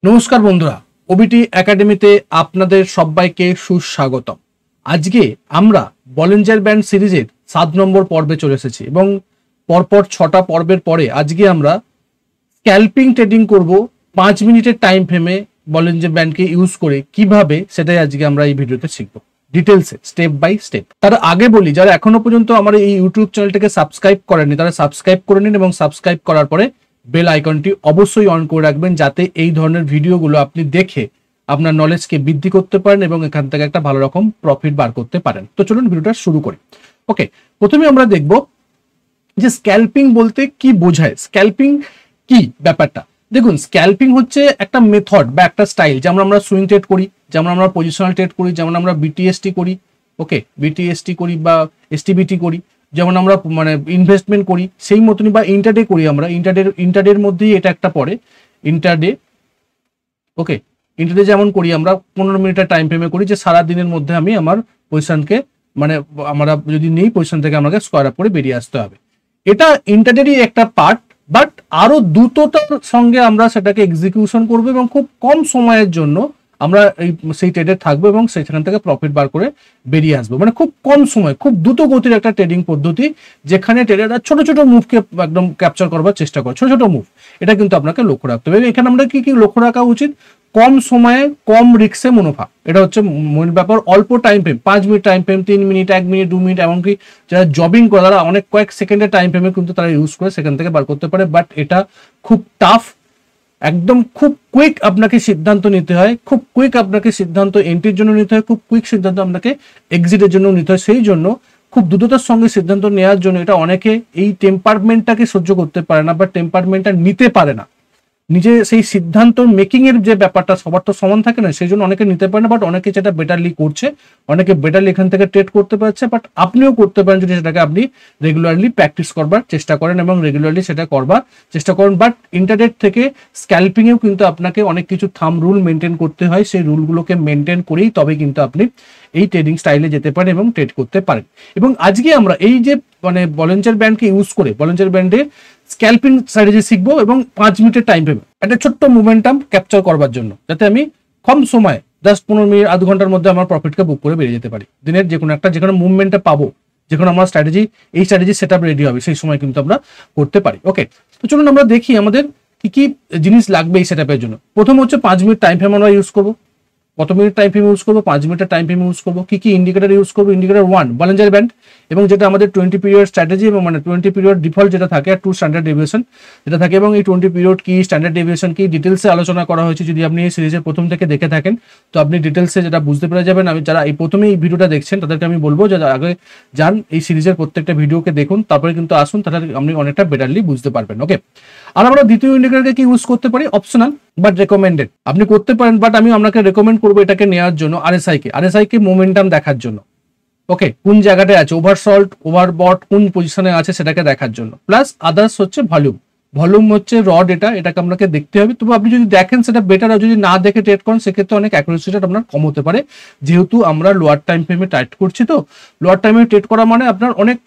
নমস্কার বন্ধুরা, ওবিটি একাডেমিতে আপনাদের সবাইকে সুস্বাগতম। আজকে আমরা বলিঞ্জার ব্যান্ড সিরিজের 7 নম্বর পর্বে চলে এসেছি এবং পরপর 6টা পর্বের পরে আজকে আমরা স্ক্যাল্পিং ট্রেডিং করব 5 মিনিটের টাইম ফ্রেমে বলিঞ্জার ব্যান্ডকে ইউজ করে কিভাবে, সেটাই আজকে আমরা এই ভিডিওতে শিখব ডিটেলসে, স্টেপ বাই স্টেপ। তার আগে বলি, যারা এখনো পর্যন্ত আমার এই ইউটিউব চ্যানেলটাকে সাবস্ক্রাইব করেননি তারা সাবস্ক্রাইব করে নিন এবং সাবস্ক্রাইব করার পরে বেল আইকনটি অবশ্যই অন করে রাখবেন, যাতে এই ধরনের ভিডিওগুলো আপনি দেখে আপনার নলেজকে বৃদ্ধি করতে পারেন এবং এখান থেকে একটা ভালো রকম প্রফিট বার করতে পারেন। তো চলুন ভিডিওটা শুরু করি। ওকে, প্রথমে আমরা দেখব যে স্ক্যাল্পিং বলতে কি বোঝায়, স্ক্যাল্পিং কি ব্যাপারটা। দেখুন, স্ক্যাল্পিং হচ্ছে একটা মেথড বা একটা স্টাইল, যেমন আমরা সুইং ট্রেড করি, যেমন আমরা পজিশনাল ট্রেড করি, যেমন আমরা বিটিএসটি করি, ওকে বিটিএসটি করি বা এসটিবিটি করি, যেমন আমরা ইনভেস্টমেন্ট করি, সেই মতনই বা ইন্টারডে করি আমরা। ইন্টারডের মধ্যেই এটা একটা পড়ে, ইন্টারডে। ওকে, ইন্টারডে যেমন করি আমরা 15 মিনিটের টাইম ফ্রেমে করি, যে সারা দিনের মধ্যে আমি আমার পজিশনকে আমরা যদি নেই পজিশন থেকে আমাকে স্কোয়ার আপ করে বেরিয়ে আসতে হবে। এটা ইন্টারডেরই একটা পার্ট, বাট আরো দ্রুততার সঙ্গে আমরা সেটাকে এক্সিকিউশন করবো এবং খুব কম সময়ের জন্য আমরা সেই ট্রেডে থাকবো এবং সেখান থেকে প্রফিট বার করে বেরিয়ে আসবো। খুব কম সময়, খুব দ্রুত গতির একটা ট্রেডিং পদ্ধতি, যেখানে ট্রেডাররা ছোট ছোট মুভকে একদম ক্যাপচার করবার চেষ্টা করে, ছোট ছোট মুভ। এটা কিন্তু আপনাকে লক্ষ্য রাখতে হবে। এখানে আমরা কি কি লক্ষ্য রাখা উচিত? কম সময়ে কম রিস্কে মুনাফা, এটা হচ্ছে মূল ব্যাপার। অল্প time frame, 5 minute time frame, 3 minute, 1 minute, 2 minute, এমনকি যারা জবিং করে তারা অনেক কয়েক সেকেন্ডের টাইম ফ্রেমে কিন্তু তারা ইউজ করে সেখান থেকে বার করতে পারে। বাট এটা খুব টাফ, একদম খুব কুইক আপনাকে সিদ্ধান্ত নিতে হয়, খুব কুইক আপনাকে সিদ্ধান্ত এন্ট্রির জন্য নিতে হয়, খুব কুইক সিদ্ধান্ত আপনাকে এক্সিটের জন্য নিতে হয়। সেই জন্য খুব দ্রুততার সঙ্গে সিদ্ধান্ত নেওয়ার জন্য এটা অনেকে এই টেম্পারমেন্টটাকে সহ্য করতে পারে না বা টেম্পারমেন্টটা নিতে পারে না। নিজে সেই সিদ্ধান্ত মেকিং এর যে ব্যাপারটা সবার তো সমান থাকে না, সেই জন্য অনেকে নিতে পারে না। বাট অনেকে যেটা বেটারলি করছে, অনেকে বেটারলি এখান থেকে ট্রেড করতে পারছে। বাট আপনিও করতে পারেন যদি সেটাকে আপনি রেগুলারলি প্র্যাকটিস করবার চেষ্টা করেন এবং রেগুলারলি সেটা করবার চেষ্টা করেন। বাট ইন্টারনেট থেকে স্ক্যাল্পিং এও কিন্তু আপনাকে অনেক কিছু থাম রুল মেনটেন করতে হয়, সেই রুলগুলোকে মেনটেন করেই তবে কিন্তু আপনি এই ট্রেডিং স্টাইলে যেতে পারেন এবং ট্রেড করতে পারেন। এবং আজকে আমরা এই যে বলিঞ্জার ব্যান্ডকে ইউজ করে বলিঞ্জার ব্যান্ডে স্ক্যাল্পিং স্ট্র্যাটেজি শিখবো এবং 5 মিনিটের টাইম ফ্রেমে একটা ছোট্ট মুভমেন্টাম ক্যাপচার করবার জন্য, যাতে আমি কম সময় 10-15 মিনিট, আধ ঘন্টার মধ্যে আমার প্রফিটকে বুক করে বেরিয়ে যেতে পারি। দিনের যে কোনো একটা যেখানে মুভমেন্টটা পাবো, যেখানে আমার স্ট্র্যাটেজি সেট আপ রেডি হবে, সেই সময় কিন্তু আমরা করতে পারি। ওকে, তো চলুন আমরা দেখি আমাদের কি কি জিনিস লাগবে এই সেট আপের জন্য। প্রথম হচ্ছে 5 মিনিট টাইম ফ্রেম আমরা ইউজ করবো। কত মিনিট টাইম ফ্রেম ইউজ করবো? 5 মিনিটের টাইম ফ্রেম ইউজ করবো। কি কি ইন্ডিকেটর ইউজ করবো? ইন্ডিকেটর 1 বলিঞ্জার ব্যান্ড, এবং যেটা আমাদের 20 পিরিয়ড স্ট্র্যাটেজি এবং 20 পিরিয়ড ডিফল্ট যেটা থাকে, আর 2 স্ট্যান্ডার্ড ডেভিয়েশন যেটা থাকে। এবং এই 20 পিরিয়ড কি, স্ট্যান্ডার্ড ডেভিয়েশন কি, ডিটেলসে আলোচনা করা হয়েছে। যদি আপনি এই সিরিজের প্রথম থেকে দেখে থাকেন তো আপনি ডিটেলসে যেটা বুঝতে পেরে যাবেন। আমি যারা এই প্রথমে এই ভিডিওটা দেখছেন তাদেরকে আমি বলবো যে আগে যান এই সিরিজের প্রত্যেকটা ভিডিওকে দেখুন, তারপরে কিন্তু আসুন, তাহলে আপনি অনেকটা বেটারলি বুঝতে পারবেন। ওকে, আর আমরা দ্বিতীয় ইন্ডিকেটরকে কি ইউজ করতে পারি? অপশনাল বাট রেকমেন্ডেড, আপনি করতে পারেন, বাট আমি আপনাকে রেকমেন্ড করবো এটাকে নেওয়ার জন্য আরএসআই কে মোমেন্টাম দেখার জন্য। ওকে, কোন জায়গাটায় আছে, ওভারসল্ট, ওভারবট, কোন পজিশনে আছে সেটাকে দেখার জন্য। প্লাস আদার্স হচ্ছে ভলিউম হচ্ছে র ডেটা, এটাকে আপনাকে দেখতে হবে। তবে আপনি যদি দেখেন সেটা বেটার, আর যদি না দেখে ট্রেড করেন সেক্ষেত্রে অনেক অ্যাকুরেসিটা আপনার কম হতে পারে, যেহেতু আমরা লোয়ার টাইম ফ্রেমে ট্রেড করছি। তো লোয়ার টাইমে ট্রেড করা মানে আপনার অনেক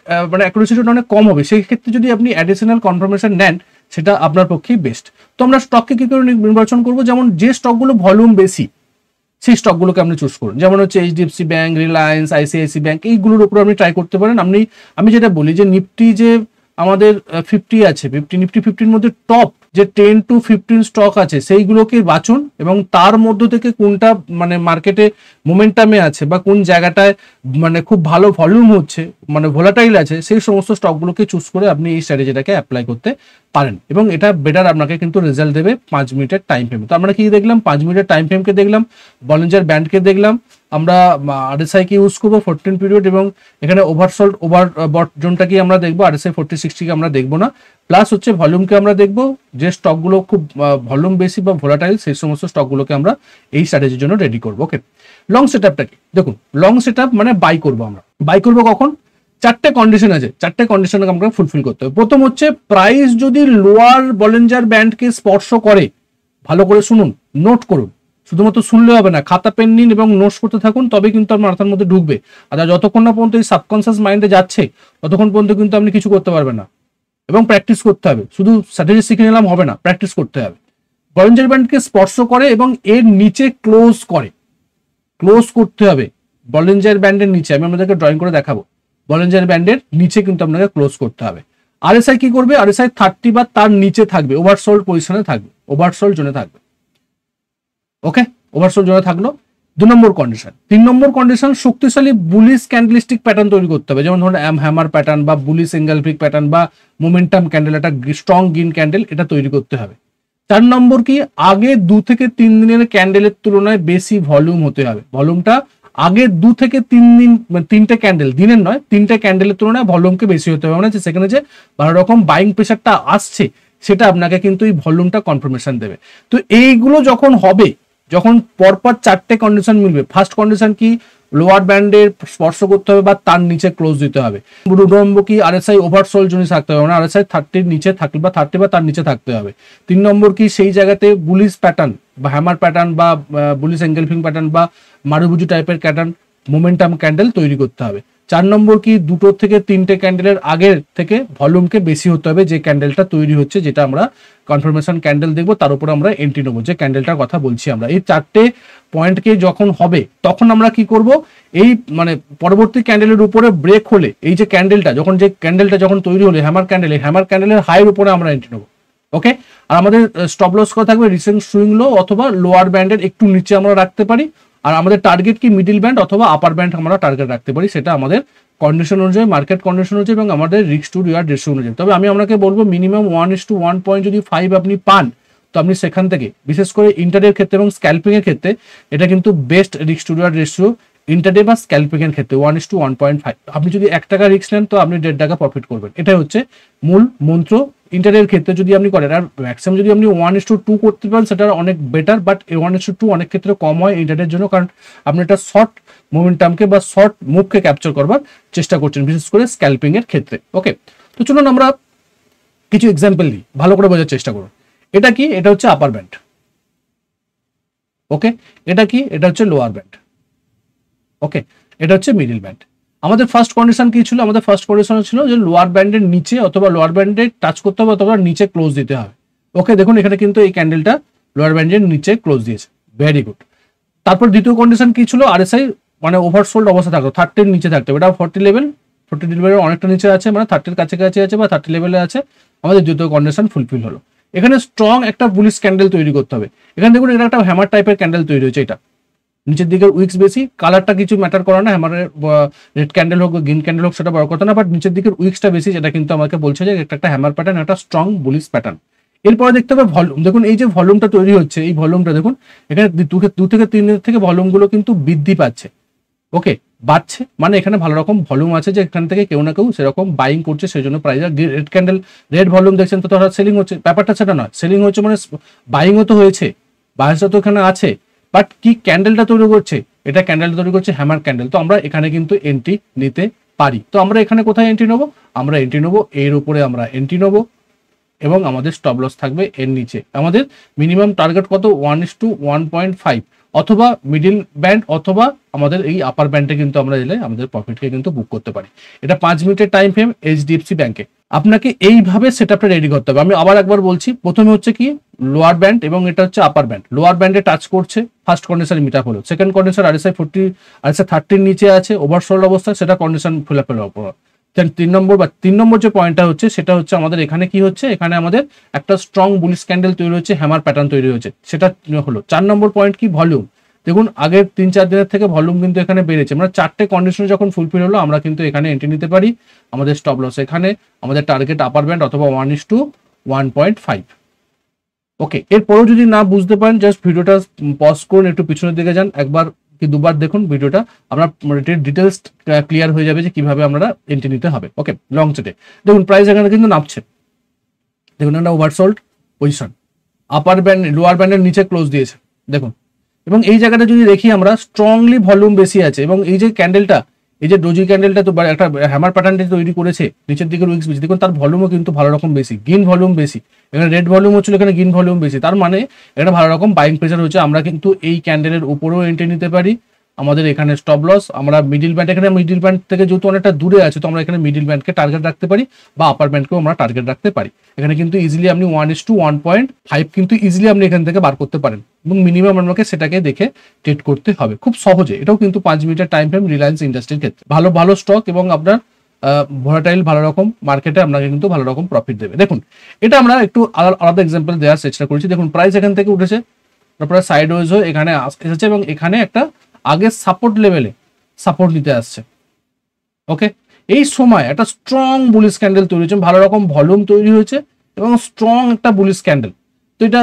অ্যাকুরেসিটা অনেক কম হবে। সেই ক্ষেত্রে যদি আপনি অ্যাডিশনাল কনফার্মেশন নেন সেটা আপনার পক্ষেই বেস্ট। তো আমরা স্টককে কি করে নির্বাচন করবো? যেমন যে স্টকগুলো ভলিউম বেশি সেই স্টকগুলোকে আপনি চুজ করুন। যেমন হচ্ছে HDFC bank, Reliance, ICICI bank, এইগুলোর উপর আপনি ট্রাই করতে পারেন। আমি যেটা বলি যে নিফটি যে আমাদের 50 আছে, নিফটি 50-র মধ্যে টপ যে 10 to 15 স্টক আছে সেইগুলোকে বাছুন এবং তার মধ্য থেকে কোনটা মার্কেটে মোমেন্টামে আছে বা কোন জায়গাটায় খুব ভালো ভলিউম হচ্ছে, ভোলাটাইল আছে, সেই সমস্ত স্টকগুলোকে চুজ করে আপনি এই স্ট্র্যাটেজিটাকে অ্যাপ্লাই করতে পারেন এবং এটা বেটার আপনাকে কিন্তু রেজাল্ট দেবে 5 মিনিটের টাইম ফ্রেম। তো আমরা কি দেখলাম? 5 মিনিটের টাইম ফ্রেমকে দেখলাম, বলিঞ্জার ব্যান্ডকে দেখলাম, আমরা আরএসআই কে ইউজ করবো 14 পিরিয়ড, এবং এখানে ওভারসল্ট ওভারবট জোনটাকে আমরা দেখবো, আরএসআই 40-60 কে আমরা দেখবো না। প্লাস হচ্ছে ভলিউমকে আমরা দেখবো, যে স্টকগুলো খুব ভলিউম বেশি বা ভোলাটাইল সেই সমস্ত স্টকগুলোকে আমরা এই স্ট্র্যাটেজির জন্য রেডি করবো। ওকে, লং সেট আপটা কি? দেখুন, লং সেট আপ বাই করবো। আমরা বাই করবো কখন? 4টে কন্ডিশন আছে, 4টে কন্ডিশন আমরা ফুলফিল করতে হবে। প্রথম হচ্ছে প্রাইস যদি লোয়ার বলিঞ্জার ব্যান্ডকে স্পর্শ করে, ভালো করে শুনুন, নোট করুন, শুধুমাত্র শুনলে হবে না, খাতা পেন নিন এবং নোটস করতে থাকুন, তবে কিন্তু আপনার মাথার মধ্যে ঢুকবে। আর যতক্ষণ না পর্যন্ত এই সাবকনসিয়াস মাইন্ডে যাচ্ছে ততক্ষণ পর্যন্ত কিন্তু আপনি কিছু করতে পারবেন না এবং প্র্যাকটিস করতে হবে। শুধু স্ট্র্যাটেজি শিখে নিলাম হবে না, প্র্যাকটিস করতে হবে। বলিঞ্জার ব্যান্ডকে স্পর্শ করে এবং এর নিচে ক্লোজ করে, ক্লোজ করতে হবে বলিঞ্জার ব্যান্ডের নিচে। আমি আপনাদেরকে ড্রয়িং করে দেখাবো, বলিঞ্জার ব্যান্ডের নিচে কিন্তু আপনাকে ক্লোজ করতে হবে। আরএসআই কি করবে, আরএসআই 30 বা তার নিচে থাকবে, ওভারসোল্ড পজিশনে থাকবে, ওভারসোল্ড জোনে থাকবে। ওকে, ওভারসোল্ড জোনে থাকলো। 2 নম্বর কন্ডিশন। 3 নম্বর কন্ডিশন, শক্তিশালী বুলিশ ক্যান্ডেলস্টিক প্যাটার্ন তৈরি করতে হবে, যেমন ধরুন হ্যামার প্যাটার্ন বা বুলিশ এঙ্গেলফিক প্যাটার্ন বা মোমেন্টাম ক্যান্ডেল, একটা স্ট্রং গ্রিন ক্যান্ডেল, এটা তৈরি করতে হবে। 4 নম্বর কি, আগে 2 থেকে 3 দিনের ক্যান্ডেলের তুলনায় বেশি ভলিউম হতে হবে। ভলিউমটা আগে 2 থেকে 3 দিন, মানে 3টে ক্যান্ডেল, দিনের নয়, 3টে ক্যান্ডেলের তুলনায় ভলিউমকে বেশি হতে হবে, মানে সেখানে যে ভালো রকম বাইং প্রেশারটা আসছে সেটা আপনাকে কিন্তু এই ভলিউমটা কনফার্মেশন দেবে। তো এইগুলো যখন হবে, যখন পরপর 4টে কন্ডিশন মিলবে, ফার্স্ট কন্ডিশন কি, লোয়ার ব্যান্ডের স্পর্শ করতে হবে বা তার নিচে ক্লোজ দিতে হবে। 2 নম্বর কি, আরএসআই ওভারসোল্ড জোনে থাকতে হবে, মানে আরএসআই 30 নিচে থাকলে বা 30 বা তার নিচে থাকতে হবে। 3 নম্বর কি, সেই জায়গাতে বুলিশ প্যাটার্ন বা হ্যামার প্যাটার্ন বা বুলিশ এঙ্গেলফিং প্যাটার্ন বা মারুবুজু টাইপের প্যাটার্ন, মোমেন্টাম ক্যান্ডেল তৈরি করতে হবে। 4 নম্বর কি, 2 থেকে 3টে ক্যান্ডেলের আগের থেকে ভলিউমকে বেশি হতে হবে, যে ক্যান্ডেলটা তৈরি হচ্ছে, যেটা আমরা কনফার্মেশন ক্যান্ডেল দেখবো, তার উপর আমরা এন্ট্রি নেবো, যে ক্যান্ডেলটার কথা বলছি আমরা। এই 4টে পয়েন্টকে যখন হবে, তখন আমরা কি করব, এই মানে পরবর্তী ক্যান্ডেলের উপরে ব্রেক হলে, এই যে ক্যান্ডেলটা যখন তৈরি হলে হ্যামার ক্যান্ডেল, এই হ্যামার ক্যান্ডেলের হাইয়ের উপরে আমরা এন্ট্রি নেবো। ওকে, আর আমাদের স্টপ লস করা থাকবে রিসেন্ট সুইং লো অথবা লোয়ার ব্যান্ডের একটু নিচে আমরা রাখতে পারি। আর আমাদের টার্গেট কি, মিডিল ব্যান্ড অথবা আপার ব্যান্ড আমরা টার্গেট রাখতে পারি, সেটা আমাদের কন্ডিশন অনুযায়ী, মার্কেট কন্ডিশন অনুযায়ী এবং আমাদের রিস্ক টু রিওয়ার্ড রেশিও অনুযায়ী। তবে আমি আপনাকে বলবো মিনিমাম 1:1 যদি 5 আপনি পান, তো আপনি সেখান থেকে, বিশেষ করে ইন্টারডের ক্ষেত্রে এবং স্ক্যালপিং এর ক্ষেত্রে, এটা কিন্তু best risk to reward ratio intraday বা স্ক্যালপিং এর ক্ষেত্রে 1:1.5। আপনি যদি 1 টাকা রিস্ক নেন, তো আপনি 1.5 টাকা প্রফিট করবেন। এটাই হচ্ছে মূল মন্ত্র। ইন্টারের ক্ষেত্রে যদি আপনি করেন, আর ম্যাক্সিমাম যদি আপনি 1:2 করতে পারেন, সেটা অনেক বেটার, বাট 1:2 অনেক ক্ষেত্রে কম হয় ইন্টারের জন্য, কারণ আপনি একটা শর্ট মোমেন্টামকে বা শর্ট মুভকে ক্যাপচার করবার চেষ্টা করছেন, বিশেষ করে স্ক্যালপিং এর ক্ষেত্রে। ওকে, তো চলুন আমরা কিছু এক্সাম্পল দিই, ভালো করে বোঝার চেষ্টা করুন। এটা কি, এটা হচ্ছে আপার ব্যান্ড। ওকে, এটা কি, এটা হচ্ছে লোয়ার ব্যান্ড। ওকে, এটা হচ্ছে মিডল ব্যান্ড। আমাদের ফার্স্ট কন্ডিশন কি ছিল, আমাদের ফার্স্ট কন্ডিশন ছিল যে লোয়ার ব্যান্ডের নিচে অথবা লোয়ার ব্যান্ডে টাচ করতে হবে অথবা নিচে ক্লোজ দিতে হবে। ওকে, দেখুন এখানে কিন্তু এই ক্যান্ডেলটা লোয়ার ব্যান্ডের নিচে ক্লোজ দিয়েছে, ভেরি গুড। তারপর দ্বিতীয় কন্ডিশন কি ছিল, আরএসআই মানে ওভারসোল্ড অবস্থা থাকতো, 30 নিচে থাকতে হবে। এটা 40 লেভেলের অনেকটা নিচে আছে, মানে 30 কাছাকাছি আছে বা 30 লেভেলে আছে। আমাদের দ্বিতীয় কন্ডিশন ফুলফিল হলো। এখানে স্ট্রং একটা বুলিশ ক্যান্ডেল তৈরি করতে হবে। এখানে দেখুন এটা একটা হ্যামার টাইপের ক্যান্ডেল তৈরি হয়েছে, এটা নিচের দিকের উইক্স বেশি, কালারটা কিছু ম্যাটার করে না, হ্যামারের রেড ক্যান্ডেল হোক গ্রিন ক্যান্ডেল হোক সেটা বড় কথা না, বাট নিচের দিকের উইক্সটা বেশি, যেটা কিন্তু আমাকে বলছে যে একটা হ্যামার প্যাটার্ন, একটা স্ট্রং বুলিশ প্যাটার্ন। এরপরে দেখতে হবে ভলিউম। দেখুন এই যে ভলিউমটা তৈরি হচ্ছে, এই ভলিউমটা দেখুন এখানে 2 থেকে 3 থেকে ভলিউমগুলো কিন্তু বৃদ্ধি পাচ্ছে। ওকে, বাড়ছে, মানে এখানে ভালো রকম ভলিউম আছে, যে এখান থেকে কেউ না কেউ সেরকম বাইং করছে, সেই জন্য price. Red candle, red volume দেখছেন, তো তারা সেলিং হচ্ছে, ব্যাপারটা সেটা নয়। সেলিং হচ্ছে মানে বাইংও তো হয়েছে, বায়াসটা তো এখানে আছে, বাট কি ক্যান্ডেলটা তৈরি করছে, এটা ক্যান্ডেল তৈরি করছে হ্যামার ক্যান্ডেল। তো আমরা এখানে কিন্তু এন্ট্রি নিতে পারি। তো আমরা এখানে কোথায় এন্ট্রি নেবো, আমরা এন্ট্রি নেবো এর উপরে, আমরা এন্ট্রি নেবো এবং আমাদের স্টপ লস থাকবে এর নিচে। আমাদের মিনিমাম টার্গেট কত, 1:1.5 অথবা মিডিল ব্যান্ড অথবা আমাদের এই আপার ব্যান্ডে কিন্তু আমরা এলে আমাদের প্রফিটকে কিন্তু বুক করতে পারি। এটা 5 মিনিটের টাইম ফ্রেম এইচডিএফসি ব্যাংকে। আপনাকে এইভাবে সেটআপটা রেডি করতে হবে। আমি আবার একবার বলছি, প্রথমে হচ্ছে কি লোয়ার ব্যান্ড এবং এটা হচ্ছে আপার ব্যান্ড। লোয়ার ব্যান্ডে টাচ করছে, ফার্স্ট কন্ডিশন মিট আপ হলো। সেকেন্ড কন্ডিশন আরএসআই 30 নিচে আছে, ওভারসোল্ড অবস্থা, সেটা কন্ডিশন ফুল আপের উপর। 3 নম্বর যে পয়েন্টটা হচ্ছে, সেটা হচ্ছে আমাদের এখানে কি হচ্ছে, এখানে আমাদের একটা স্ট্রং বুলিশ ক্যান্ডেল তৈরি হচ্ছে, হ্যামার প্যাটার্ন তৈরি হচ্ছে, সেটা হলো। 4 নম্বর পয়েন্ট কি, ভলিউম। দেখুন আগের 3-4 দিনের থেকে ভলিউম কিন্তু এখানে বেড়েছে, মানে 4টে কন্ডিশন যখন ফুলফিল হলো, আমরা কিন্তু এখানে এন্ট্রি নিতে পারি। আমাদের স্টপ লস এখানে, আমাদের টার্গেট আপার ব্যান্ড অথবা 1:1.5। ওকে, এরপরেও যদি না বুঝতে পারেন, জাস্ট ভিডিওটা পজ করুন, একটু পিছনের দিকে যান, একবার কি দুবার দেখুন ভিডিওটা, আপনার ডিটেলস ক্লিয়ার হয়ে যাবে যে কিভাবে আমরা এন্ট্রি নিতে হবে। ওকে, লং চেটে দেখুন প্রাইস এখানে কিন্তু নামছে, দেখুন একটা ওভারসোল্ড পজিশন, আপার ব্যান্ড লোয়ার ব্যান্ডের নিচে ক্লোজ দিয়েছে দেখুন। এবং এই জায়গাটা যদি দেখি আমরা, স্ট্রংলি ভলিউম বেশি আছে এবং এই যে ক্যান্ডেলটা, এই যে ডোজি ক্যান্ডেলটা তো একটা হ্যামার প্যাটার্নটি তৈরি করেছে, নিচের দিকের উইক্স বেশি, দেখুন তার ভলিউমও কিন্তু ভালো রকম বেশি, গ্রিন ভলিউম বেশি। এখানে রেড ভলিউম হচ্ছিল, এখানে গ্রিন ভলিউম বেশি, তার মানে এটা ভালো রকম বাইং প্রেসার হচ্ছে। আমরা কিন্তু এই ক্যান্ডেলের উপরেও এন্ট্রি নিতে পারি, আমাদের এখানে স্টপ লস, আমরা মিডিল ব্যান্ড, এখানে মিডিল ব্যান্ড থেকে যেহেতু অনেকটা দূরে আছে তো আমরা এখানে মিডিল ব্যান্ডকে টার্গেট রাখতে পারি বা আপার ব্যান্ডকেও আমরা টার্গেট রাখতে পারি। এখানে কিন্তু ইজিলি আপনি 1:1.5 কিন্তু ইজিলি আপনি এখান থেকে বার করতে পারেন এবং মিনিমাম আপনাকে সেটাকে দেখে ট্রেড করতে হবে খুব সহজে। এটাও কিন্তু 5 মিনিটের টাইম ফ্রেম রিলায়েন্স ইন্ডাস্ট্রির ক্ষেত্রে ভালো ভালো স্টক এবং আপনার ভোলাটাইল ভালো রকম মার্কেটে আপনাকে কিন্তু ভালো রকম প্রফিট দেবে। দেখুন এটা আমরা একটু আলাদা এক্সাম্পল দেওয়ার চেষ্টা করেছি। দেখুন প্রাইস এখান থেকে উঠেছে, তারপরে সাইড ওয়েজ হয়ে এখানে এসেছে এবং এখানে একটা আগে সাপোর্ট লেভেলে সাপোর্ট নিতে আসছে। ওকে, এই সময় একটা স্ট্রং বুলিশ ক্যান্ডেল তৈরি হয়েছে, ভালো রকম ভলিউম তৈরি হয়েছে এবং স্ট্রং একটা বুলিশ ক্যান্ডেল। তো এটা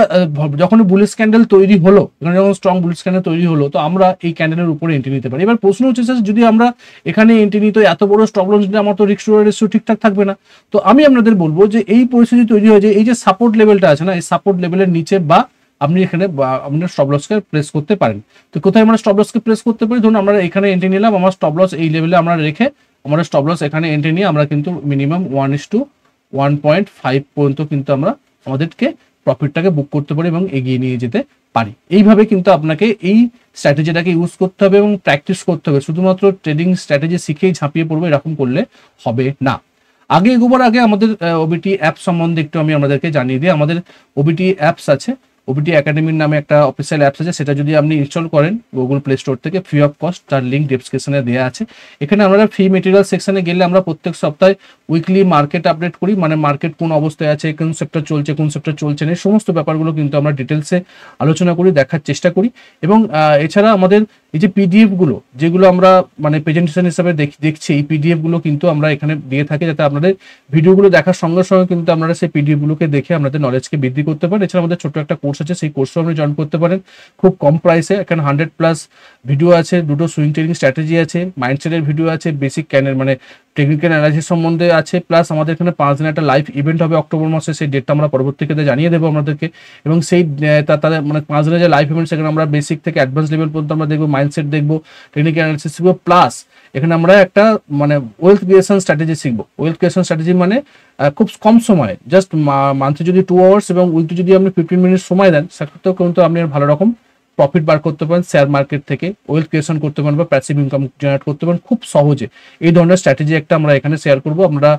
যখন বুলিশ ক্যান্ডেল তৈরি হলো, এখানে যখন স্ট্রং বুলিশ ক্যান্ডেল তৈরি হলো তো আমরা এই ক্যান্ডেলের উপরে এন্ট্রি নিতে পারি। এবার প্রশ্ন হচ্ছে স্যার যদি আমরা এখানে এন্ট্রি নিই তো এত বড় স্টপ লস নিলে আমার তো রিস্ক টু রেশিও ঠিকঠাক থাকবে না। তো আমি আপনাদের বলবো যে এই পরিস্থিতি তৈরি হয়েছে, এই যে সাপোর্ট লেভেলটা আছে না, এই সাপোর্ট লেভেলের নিচে বা আপনি এখানে আপনার স্টপ লসকে প্রেস করতে পারেন। তো কোথায় আমরা স্টপ লসকে প্রেস করতে পারি, ধরুন আমরা এখানে এন্ট্রি নিলাম, আমার স্টপ লস এই লেভেলে আমরা রেখে আমরা স্টপ লস এখানে এন্ট্রি নিয়ে আমরা কিন্তু মিনিমাম 1:1.5 পর্যন্ত কিন্তু আমরা আমাদেরকে প্রফিটটাকে বুক করতে পারি এবং এগিয়ে নিয়ে যেতে পারি। এইভাবে কিন্তু আপনাকে এই স্ট্র্যাটেজিটাকে ইউজ করতে হবে এবং প্র্যাকটিস করতে হবে। শুধুমাত্র ট্রেডিং স্ট্র্যাটেজি শিখেই ঝাঁপিয়ে পড়বো এরকম করলে হবে না। আগে এগোবার আগে আমাদের ওবিটি অ্যাপ সম্বন্ধে একটু আমি আপনাদেরকে জানিয়ে দিই। আমাদের ওবিটি অ্যাপস আছে, ওবিটি একাডেমির নামে একটা অফিসিয়াল অ্যাপস আছে, সেটা যদি আপনি ইনস্টল করেন গুগল প্লে স্টোর থেকে ফ্রি অফ কস্ট, তার লিঙ্ক ডেসক্রিপশনে দেওয়া আছে। এখানে আমরা ফ্রি মেটেরিয়াল সেকশনে গেলে আমরা প্রত্যেক সপ্তাহে উইকলি মার্কেট আপডেট করি, মানে মার্কেট কোন অবস্থায় আছে, কোন সেক্টর চলছে কোন সেক্টর চলছে না, এই সমস্ত ব্যাপারগুলো কিন্তু আমরা ডিটেলসে আলোচনা করি, দেখার চেষ্টা করি। এবং এছাড়া আমাদের এই যে পিডিএফ গুলো যেগুলো আমরা মানে প্রেজেন্টেশন হিসাবে দেখছি, এই পিডিএফ গুলো কিন্তু আমরা এখানে দিয়ে থাকি যাতে আপনাদের ভিডিওগুলো দেখার সঙ্গে সঙ্গে কিন্তু আপনারা সেই পিডিএফ গুলোকে দেখে আপনাদের নলেজকে বৃদ্ধি করতে পারেন। এছাড়া আমাদের ছোট একটা কোর্স আছে, সেই কোর্সও আপনি জয়েন করতে পারেন খুব কম প্রাইসে। এখানে 100+ ভিডিও আছে, 2টো সুইং ট্রেডিং স্ট্র্যাটেজি আছে, মাইন্ডসেটের ভিডিও আছে, বেসিক মানে টেকনিক্যাল অ্যানালাইসিস সম্বন্ধে আছে, প্লাস আমাদের এখানে 5 দিনের একটা লাইভ ইভেন্ট হবে অক্টোবর মাসে, সেই ডেটটা আমরা পরবর্তীতে জানিয়ে দেবো আপনাদেরকে। এবং সেই তাদের মানে 5 দিনের যে লাইভ ইভেন্ট সেখানে আমরা বেসিক থেকে অ্যাডভান্স লেভেল পর্যন্ত আমরা দেখবো, মাইন্ডসেট দেখবো, টেকনিক্যাল অ্যানালাইসিস শিখবো, প্লাস এখানে আমরা একটা মানে ওয়েলথ ক্রিয়েশন স্ট্র্যাটেজি শিখবো। ওয়েলথ ক্রিয়েশন স্ট্র্যাটেজি মানে খুব কম সময়ে, জাস্ট মান্থে যদি 2 আওয়ার্স এবং উইকলি যদি আপনি 15 মিনিট সময় দেন সেক্ষেত্রেও কিন্তু আপনি ভালো রকম প্রফিট বার করতে পারেন শেয়ার মার্কেট থেকে, ওয়েলথ ক্রিয়েশন করতে পারেন বা প্যাসিভ ইনকাম জেনারেট করতে পারেন খুব সহজে। এই ধরনের স্ট্র্যাটেজি একটা আমরা এখানে শেয়ার করবো, আপনারা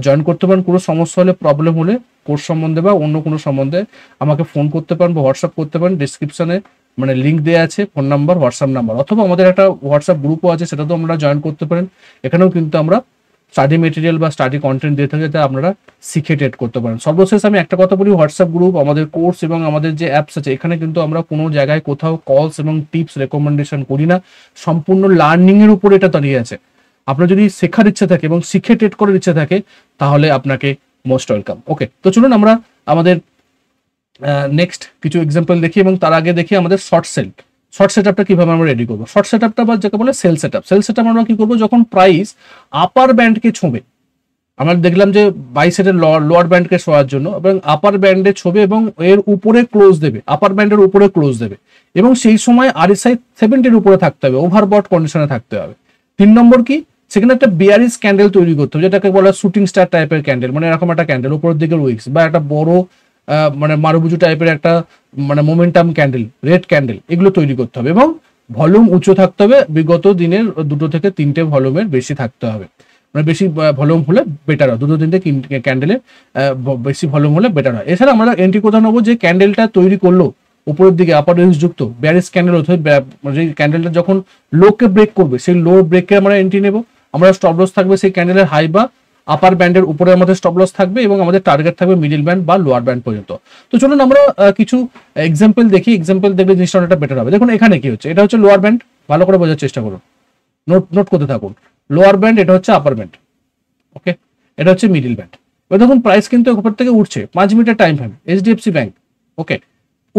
জয়েন করতে পারেন। কোনো সমস্যা হলে, প্রবলেম হলে কোর্স সম্বন্ধে বা অন্য কোনো সম্বন্ধে আমাকে ফোন করতে পারেন বা হোয়াটসঅ্যাপ করতে পারেন। ডিসক্রিপশনে মানে লিঙ্ক দেওয়া আছে, ফোন নাম্বার, হোয়াটসঅ্যাপ নাম্বার, অথবা আমাদের একটা হোয়াটসঅ্যাপ গ্রুপও আছে, সেটাতেও আমরা জয়েন করতে পারেন। এখানেও কিন্তু আমরা স্টাডি মেটেরিয়াল বা স্টাডি কন্টেন্ট দিয়ে থাকি যাতে আপনারা শিখে ট্রেড করতে পারেন। সর্বশেষ আমি একটা কথা বলি, হোয়াটসঅ্যাপ গ্রুপ, আমাদের কোর্স এবং আমাদের যে অ্যাপস আছে, এখানে কিন্তু আমরা কোনো জায়গায় কোথাও কলস এবং টিপস রেকমেন্ডেশন করি না, সম্পূর্ণ লার্নিং এর উপর এটা দাঁড়িয়ে আছে। আপনার যদি শেখার ইচ্ছা থাকে এবং শিখে ট্রেড করার ইচ্ছা থাকে তাহলে আপনাকে মোস্ট ওয়েলকাম। ওকে, তো চলুন আমরা আমাদের নেক্সট কিছু এক্সাম্পল দেখি এবং তার আগে দেখি আমাদের শর্ট সেটআপটা কিভাবে আমরা রেডি করবো। শর্ট সেটআপটা বা যাকে বলে সেল সেটআপ আমরা কি করবো, যখন প্রাইস আপার ব্যান্ডকে ছোঁবে, আমরা দেখলাম যে বাই সাইডের লোয়ার ব্যান্ডকে শোয়ার জন্য এবং আপার ব্যান্ডে ছোবে এবং এর উপরে ক্লোজ দেবে, আপার ব্যান্ডের উপরে ক্লোজ দেবে এবং সেই সময় RSI 70-র উপরে থাকতে হবে, ওভারবট কন্ডিশনে থাকতে হবে। 3 নম্বর কি, সেখানে একটা বিয়ারিশ ক্যান্ডেল তৈরি করতে হবে, যেটাকে বলা শুটিং স্টার টাইপের ক্যান্ডেল, মানে এরকম একটা ক্যান্ডেল উপরের দিকের উইক্স বা একটা বড় মানে মারুবুজু টাইপের একটা মানে মোমেন্টাম ক্যান্ডেল, রেড ক্যান্ডেল, এগুলো তৈরি করতে হবে এবং ভলিউম উঁচু থাকতে হবে, বিগত দিনের 2 থেকে 3টে ভলিউমের বেশি থাকতে হবে, মানে বেশি ভলিউম হলে বেটার হয়, 2-3টে ক্যান্ডেলের বেশি ভলিউম হলে বেটার হয়। এছাড়া আমরা এন্ট্রি কোথাও নেবো, যে ক্যান্ডেলটা তৈরি করলো উপরের দিকে আপার রেঞ্জ যুক্ত ব্যারিশ ক্যান্ডেল, অথবা যে ক্যান্ডেলটা যখন লোকে ব্রেক করবে সেই লো ব্রেককে আমরা এন্ট্রি নেবো। আমরা স্টপ লস থাকবে সেই ক্যান্ডেলের হাই বা আপার ব্যান্ডের উপরে আমাদের স্টপ লস থাকবে এবং আমাদের টার্গেট থাকবে মিডিল ব্যান্ড বা লোয়ার ব্যান্ড পর্যন্ত। তো চলুন আমরা কিছু এক্সাম্পল দেখি, এক্সাম্পল দেখলে জিনিসটা অনেকটা বেটার হবে। দেখুন এখানে কি হচ্ছে, এটা হচ্ছে লোয়ার ব্যান্ড, ভালো করে বোঝার চেষ্টা করুন, নোট করতে থাকুন। লোয়ার ব্যান্ড, এটা হচ্ছে আপার ব্যান্ড, ওকে, এটা হচ্ছে মিডিল ব্যান্ড। এবার দেখুন প্রাইস কিন্তু উপর থেকে উঠছে, 5 মিনিটের টাইম ফ্রেম, HDFC ব্যাংক, ওকে,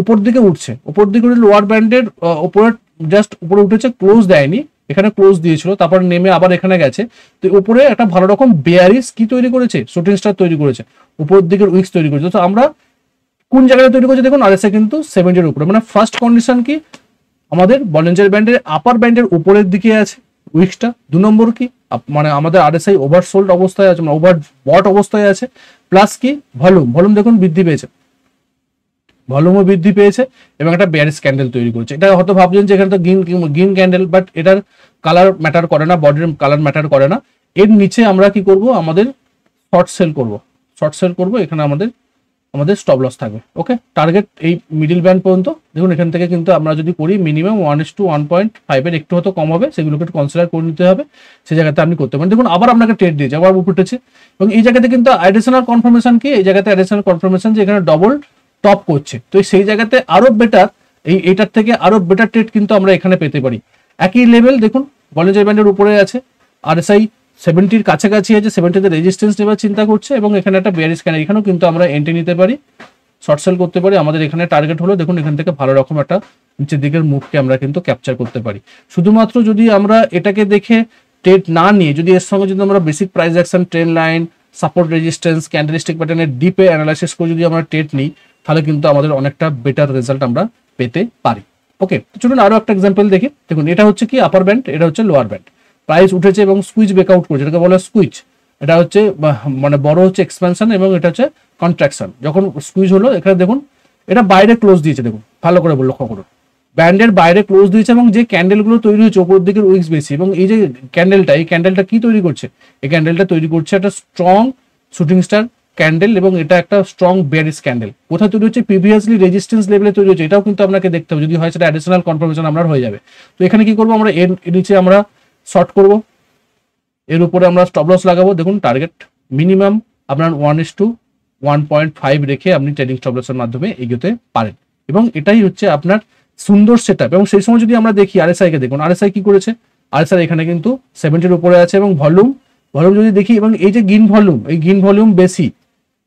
উপর দিকে উঠছে, উপর দিকে লোয়ার ব্যান্ডের উপরে জাস্ট উপরে উঠেছে, ক্লোজ দেয়নি, এখানে ক্লোজ দিয়েছিল, তারপর নেমে আবার এখানে গেছে। তো উপরে একটা ভালো রকম বেয়ারিশ কি তৈরি করেছে, শুটিং স্টার তৈরি করেছে, উপরের দিকের উইক্স তৈরি করেছে। তো আমরা কোন জায়গায় তৈরি করেছে দেখুন, RSI কিন্তু 70-র উপরে, মানে ফার্স্ট কন্ডিশন কি, আমাদের বলিঞ্জার ব্যান্ডের আপার ব্যান্ডের উপরের দিকে আছে উইক্সটা। 2 নম্বর কি, মানে আমাদের RSI ওভারসোল্ড অবস্থায় আছে, মানে ওভার বট অবস্থায় আছে, প্লাস কি ভলিউম দেখুন বৃদ্ধি পেয়েছে, ভলিউমও বৃদ্ধি পেয়েছে এবং একটা বেয়ারিশ ক্যান্ডেল তৈরি করছে। এটা হয়তো ভাবছেন যে এখানে তো গ্রিন ক্যান্ডেল, বাট এটার কালার ম্যাটার করে না, বডির কালার ম্যাটার করে না। এর নিচে আমরা কি করব, আমাদের শর্ট সেল করব, এখানে আমাদের স্টপ লস থাকবে। ওকে, টার্গেট এই মিডিল ব্যান্ড পর্যন্ত। দেখুন এখান থেকে কিন্তু আমরা যদি করি মিনিমাম 1:1.5 এর একটু হয়তো কম হবে, সেগুলোকে একটু কনসিডার করে নিতে হবে, সেই জায়গাতে আপনি করতে পারেন। দেখুন আবার আপনাকে ট্রেড দিয়েছে, আবার উপর উঠেছে এবং এই জায়গাতে কিন্তু অ্যাডিশনাল কনফার্মেশন কি, এই জায়গাতে অ্যাডিশনাল কনফার্মেশন যে এখানে ডবল টপ করছে, তো সেই জায়গাতে আরো বেটার, এইটার থেকে আরো বেটার ট্রেড কিন্তু আমরা এখানে পেতে পারি। একই লেভেল দেখুন বলিঞ্জার ব্যান্ডের উপরে আছে, RSI 70-র কাছাকাছি আছে, 70-তে রেজিস্ট্যান্স নেবার চিন্তা করছে এবং এখানে একটা বেয়ারিশ ক্যান্ডেল, এখানেও কিন্তু আমরা এন্ট্রি নিতে পারি, শর্ট সেল করতে পারি। আমাদের এখানে টার্গেট হলো দেখুন এখান থেকে ভালো রকম একটা নিচের দিকের মুভকে আমরা কিন্তু ক্যাপচার করতে পারি। শুধুমাত্র যদি আমরা এটাকে দেখে ট্রেড না নিয়ে, যদি এর সঙ্গে যদি আমরা basic price action, trend line, support resistance, candlestick প্যাটার্নের ডিপে অ্যানালাইসিস করে যদি আমরা ট্রেড নিই, তাহলে কিন্তু আমাদের অনেকটা বেটার রেজাল্ট আমরা পেতে পারি। ওকে, চলুন আরো একটা এক্সাম্পল দেখি। দেখুন এটা হচ্ছে কি আপার ব্যান্ড, এটা হচ্ছে লোয়ার ব্যান্ড, প্রাইস উঠেছে এবং স্কুইজ ব্রেকআউট করেছে, এটাকে বলা স্কুইজ। এটা হচ্ছে মানে বড় হচ্ছে এক্সপ্যানশন এবং এটা হচ্ছে কন্ট্রাকশন। যখন স্কুইজ হলো এখানে দেখুন এটা বাইরে ক্লোজ দিয়েছে, দেখুন ভালো করে লক্ষ্য করুন, ব্যান্ডের বাইরে ক্লোজ দিয়েছে এবং যে ক্যান্ডেলগুলো তৈরি হয়েছে উপর দিকের উইক্স বেশি, এবং এই যে ক্যান্ডেলটা কি তৈরি করছে, এই ক্যান্ডেলটা তৈরি করছে একটা স্ট্রং শুটিং স্টার ক্যান্ডেল এবং এটা একটা স্ট্রং বেয়ারিশ ক্যান্ডেল। কোথায় তৈরি হচ্ছে, প্রিভিয়াসলি রেজিস্ট্যান্স লেভেলে তৈরি হচ্ছে, এটাও কিন্তু আপনাকে দেখতে হবে, যদি হয় সেটা অ্যাডিশনাল কনফার্মেশন আমরা হয়ে যাবে। তো এখানে কি করবো, আমরা এর নিচে আমরা শর্ট করব, এর উপরে আমরা স্টপ লস লাগাবো। দেখুন টার্গেট মিনিমাম আপনার 1:1.5 রেখে আপনি ট্রেডিং স্টপ লসের মাধ্যমে এগোতে পারেন এবং এটাই হচ্ছে আপনার সুন্দর সেটআপ। এবং সেই সময় যদি আমরা দেখি RSI কে, দেখুন RSI কি করেছে, RSI এখানে কিন্তু 70-র উপরে আছে এবং ভলিউম যদি দেখি, এবং এই যে গ্রিন ভলিউম বেশি,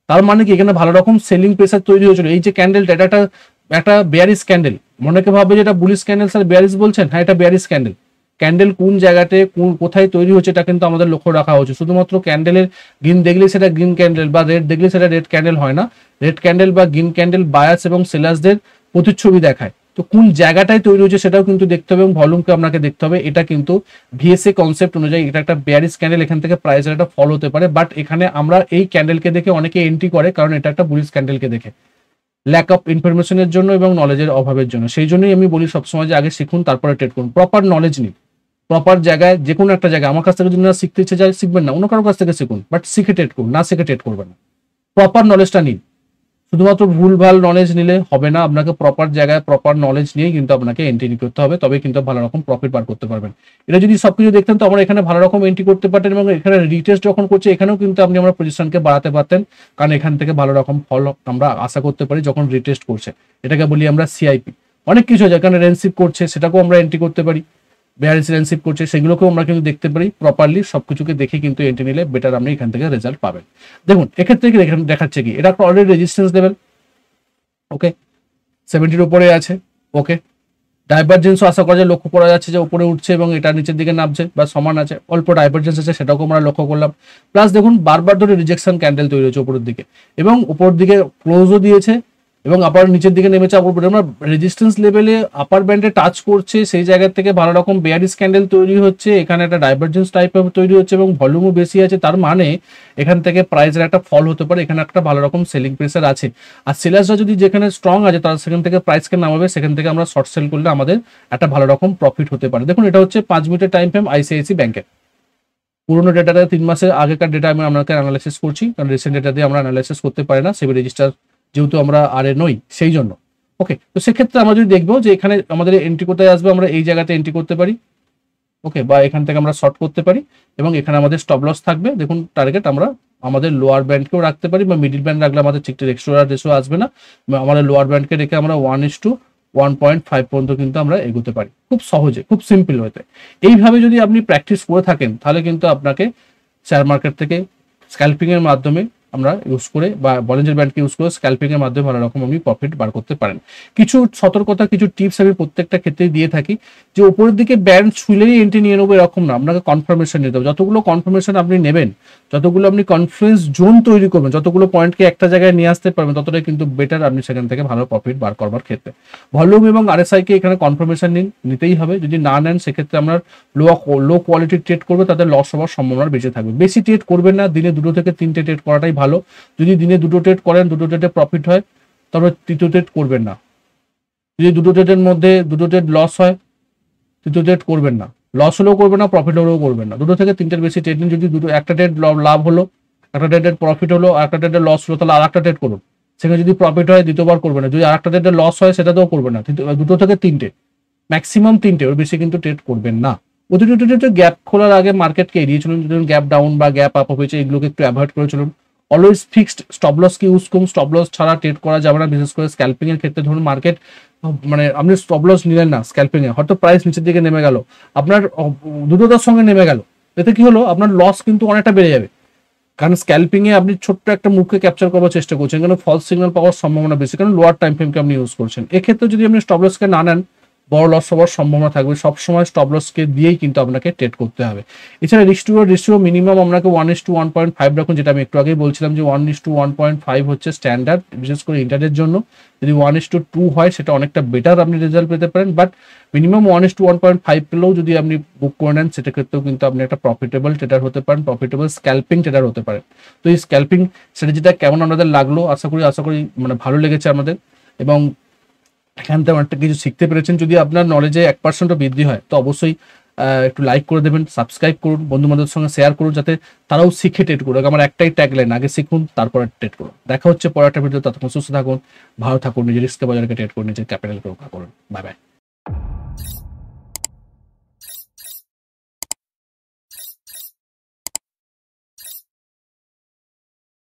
তার মানে কি এখানে ভালো রকম সেলিং প্রেসার তৈরি হয়েছিল। এই যে ক্যান্ডেলটা, এটা একটা বেয়ারিশ ক্যান্ডেল, মনেকে ভাবে যে এটা বুলিশ ক্যান্ডেল, স্যার বেয়ারিশ বলছেন, হ্যাঁ এটা বেয়ারিশ ক্যান্ডেল কোন জায়গাতে কোথায় তৈরি হচ্ছে এটা কিন্তু আমাদের লক্ষ্য রাখা হচ্ছে। শুধুমাত্র ক্যান্ডেলের গ্রিন দেখলে সেটা গ্রিন ক্যান্ডেল বা রেড দেখলে সেটা রেড ক্যান্ডেল হয় না। রেড ক্যান্ডেল বা গ্রিন ক্যান্ডেল বায়াস এবং সেলার্সদের প্রতিচ্ছবি দেখায়, তো কোন জায়গাটায় তৈরি হচ্ছে সেটাও কিন্তু দেখতে হবে এবং ভলিউমকে আপনাকে দেখতে হবে। এটা কিন্তু VSA কনসেপ্ট অনুযায়ী এটা একটা বেয়ারিশ ক্যান্ডেল, এখান থেকে প্রাইসের একটা ফল হতে পারে, বাট এখানে আমরা এই ক্যান্ডেলকে দেখে অনেকে এন্ট্রি করে, কারণ এটা একটা বুলিশ ক্যান্ডেলকে দেখে ল্যাক অফ ইনফরমেশনের জন্য এবং নলেজের অভাবের জন্য। সেই জন্যই আমি বলি সবসময় যে আগে শিখুন তারপরে ট্রেড করুন, প্রপার নলেজ নিন, প্রপার জায়গায় যে কোনো একটা জায়গায়। আমার কাছ থেকে যদি না শিখতে ইচ্ছে যায় শিখবেন না, অন্য কারোর কাছ থেকে শিখুন, বাট শিখে ট্রেড করুন, না শিখে ট্রেড করবেন না। প্রপার নলেজটা নিন, শুধুমাত্র ভুলভাল নলেজ নিলে হবে না, আপনাকে প্রপার জায়গায় প্রপার নলেজ নিয়ে কিন্তু আপনাকে এন্ট্রি করতে হবে, তবে কিন্তু ভালো রকম প্রফিট বার করতে পারবেন। এটা যদি সবকিছু দেখতেন তো আমরা এখানে ভালো রকম এন্ট্রি করতে পারতেন এবং এখানে রিটেস্ট যখন করছে এখানেও কিন্তু আপনি আমরা পজিশনকে বাড়াতে পারতেন, কারণ এখান থেকে ভালো রকম ফল আমরা আশা করতে পারি যখন রিটেস্ট করছে। এটাকে বলি আমরা CIP। অনেক কিছু আছে, এখানে রেনসিপ করছে সেটাকেও আমরা এন্ট্রি করতে পারি, বেয়ারিশ রেনসিপ করছে সেগুলোকেও আমরা কিন্তু দেখতে পারি। প্রপারলি সবকিছুকে দেখে কিন্তু এন্ট্রি নিলে বেটার আপনি এখান থেকে রেজাল্ট পাবেন। দেখুন এক্ষেত্রে কি দেখাচ্ছে কি, এটা একটা অলরেডি রেজিস্ট্যান্স লেভেল, ওকে 70-র উপরে আছে। ওকে, ডাইভারজেন্সও আশা করা যায়, লক্ষ্য করা যাচ্ছে যে উপরে উঠছে এবং এটা নিচের দিকে নামছে বা সমান আছে, অল্প ডাইভারজেন্স আছে সেটাকেও আমরা লক্ষ্য করলাম। প্লাস দেখুন বারবার ধরে রিজেকশন ক্যান্ডেল তৈরি হচ্ছে উপরের দিকে এবং উপর দিকে ক্লোজও দিয়েছে এবং আবার নিচের দিকে নেমেছে। আমরা রেজিস্ট্যান্স লেভেলে আপার ব্যান্ডে টাচ করছে, সেই জায়গা থেকে ভালো রকম বেয়ারিশ ক্যান্ডেল তৈরি হচ্ছে, এখানে একটা ডাইভারজেন্স টাইপের তৈরি হচ্ছে এবং ভলিউমও বেশি আছে, তার মানে এখান থেকে প্রাইসের একটা ফল হতে পারে, এখানে একটা ভালো রকম সেলিং প্রেসার আছে। আর সেলার্সরা যদি যেখানে স্ট্রং আছে তারা সেখান থেকে প্রাইসকে নামাবে, সেখান থেকে আমরা শর্ট সেল করলে আমাদের একটা ভালো রকম প্রফিট হতে পারে। দেখুন এটা হচ্ছে 5 মিনিটের টাইম ফ্রেম ICICI ব্যাংকের পুরোনো ডেটাটা 3 মাসের আগেকার ডেটা আমি আপনাকে অ্যানালাইসিস করছি, কারণ রিসেন্ট ডেটা দিয়ে আমরা অ্যানালাইসিস করতে পারি না, সেভি রেজিস্টার যেহেতু আমরা নই সেই জন্য। ওকে, তো সেক্ষেত্রে আমরা যদি দেখবো যে এখানে আমাদের এন্ট্রি কোথায় আসবে, আমরা এই জায়গাতে এন্ট্রি করতে পারি, ওকে, বা এখান থেকে আমরা শর্ট করতে পারি এবং এখানে আমাদের স্টপ লস থাকবে। দেখুন টার্গেট আমরা আমাদের লোয়ার ব্যান্ডকেও রাখতে পারি বা মিডিল ব্যান্ড রাখলে আমাদের ঠিক এক্সট্রা রেশিও আসবে না, আমাদের লোয়ার ব্যান্ডকে রেখে আমরা 1:1.5 পর্যন্ত কিন্তু আমরা এগোতে পারি খুব সহজে, খুব সিম্পল হতে। এইভাবে যদি আপনি প্র্যাকটিস করে থাকেন তাহলে কিন্তু আপনাকে শেয়ার মার্কেট থেকে স্ক্যাল্পিং এর মাধ্যমে আমরা ইউজ করে বা বলিঞ্জার ব্যান্ডকে ইউজ করে স্ক্যাল্পিং এর মাধ্যমে ভালো রকম আপনি প্রফিট বার করতে পারেন। কিছু সতর্কতা, কিছু টিপস আমি প্রত্যেকটা ক্ষেত্রে দিয়ে থাকি, যে উপরের দিকে ব্যান্ড ছুলেই এন্ট্রি নিয়ে নেবো এরকম না, আপনাকে কনফার্মেশন নিতে হবে। যতগুলো কনফার্মেশন আপনি নেবেন, যতগুলো আপনি কনফিডেন্স জোন তৈরি করবেন, যতগুলো পয়েন্টকে একটা জায়গায় নিয়ে আসতে পারবেন, ততটাই কিন্তু বেটার আপনি সেখান থেকে ভালো প্রফিট বার করবার ক্ষেত্রে। ভলিউম এবং RSI কে এখানে কনফার্মেশন নিতেই হবে, যদি না নেন সেক্ষেত্রে আপনার লো কোয়ালিটি ট্রেড করবে, তাদের লস হওয়ার সম্ভাবনা বেঁচে থাকবে। বেশি ট্রেড করবেন না, দিনে 2 থেকে 3টে ট্রেড করাটাই ভালো। যদি দিনে 2টো ট্রেড করেন, 2টো ট্রেডে প্রফিট হয় তবে তৃতীয় ট্রেড করবেন না। যদি দুটো ট্রেডের মধ্যে দুটো ট্রেড লস হয়, তৃতীয় ট্রেড করবেন না। লস হলেও করবেন না, প্রফিট হলেও করবেন না। দুটো থেকে তিনটের বেশি ট্রেড নিন। যদি একটা ট্রেড লাভ হলো, একটা ট্রেডের প্রফিট হলো, একটা ট্রেডের লস হলো, তাহলে আর একটা ট্রেড করুন। সেখানে যদি প্রফিট হয় দ্বিতীয়বার করবেন না। যদি আর একটা ট্রেডের লস হয় সেটাতেও করবেন না। দুটো থেকে তিনটে, ম্যাক্সিমাম তিনটে, ওর বেশি কিন্তু ট্রেড করবেন না। প্রতিটি ট্রেডে গ্যাপ খোলার আগে মার্কেটকে এড়িয়ে চলুন। যদি গ্যাপ ডাউন বা গ্যাপ আপ হয়েছে এগুলোকে একটু অ্যাভয়েড করে চলুন। অলওয়েজ ফিক্সড স্টপ লসকে ইউজ করুন। স্টপ লস ছাড়া ট্রেড করা যাবে না, বিশেষ করে স্ক্যাল্পিং এর ক্ষেত্রে। ধরুন মার্কেট মানে আপনি স্টপ লস নিলেন না স্ক্যাল্পিং এ, হয়তো প্রাইস নিচের দিকে নেমে গেল, আপনার দ্রুততার সঙ্গে নেমে গেল, এতে কি হলো, আপনার লস কিন্তু অনেকটা বেড়ে যাবে। কারণ স্ক্যাল্পিং এ আপনি ছোট্ট একটা মুখকে ক্যাপচার করার চেষ্টা করছেন, কারণ ফলস সিগন্যাল পাওয়ার সম্ভাবনা বেশি, কারণ লোয়ার টাইম ফ্রেমকে আপনি ইউজ করছেন। এক্ষেত্রে যদি আপনি স্টপ লসকে না নেন, বড় লস হওয়ার সম্ভাবনা থাকবে। সবসময় স্টপ লসকে দিয়েই কিন্তু আপনাকে ট্রেড করতে হবে। এছাড়া রেশিও মিনিমাম আপনাকে 1:1.5 রাখুন, যেটা আমি একটু আগেই বলছিলাম যে 1:1.5 হচ্ছে স্ট্যান্ডার্ড, বিশেষ করে ইন্টারডের জন্য। যদি 1:2 হয় সেটা অনেকটা বেটার আপনি রেজাল্ট পেতে পারেন, বাট মিনিমাম 1:1.5 পেলেও যদি আপনি বুক করে নেন, সেটা ক্ষেত্রেও কিন্তু আপনি একটা প্রফিটেবল ট্রেডার হতে পারেন, প্রফিটেবল স্ক্যাল্পিং ট্রেডার হতে পারেন। তো এই স্ক্যাল্পিং স্ট্র্যাটেজিটা কেমন আপনাদের লাগলো, আশা করি মানে ভালো লেগেছে আমাদের, এবং এখান থেকে অনেকটা কিছু শিখতে পেরেছেন। যদি আপনার নলেজে 1%ও বৃদ্ধি হয় তো অবশ্যই একটু লাইক করে দেবেন, সাবস্ক্রাইব করুন, বন্ধু বান্ধবের সঙ্গে শেয়ার করুন, যাতে তারাও শিখে ট্রেড করুক। আমার একটাই ট্যাগলাইন, আগে শিখুন তারপরে ট্রেড করুন। দেখা হচ্ছে পরের একটা ভিডিও, ততক্ষণ সুস্থ থাকুন, ভালো থাকুন, নিজের রিস্কে বাজারকে ট্রেড করুন, নিজের ক্যাপিটালকে রক্ষা করুন। Bye bye.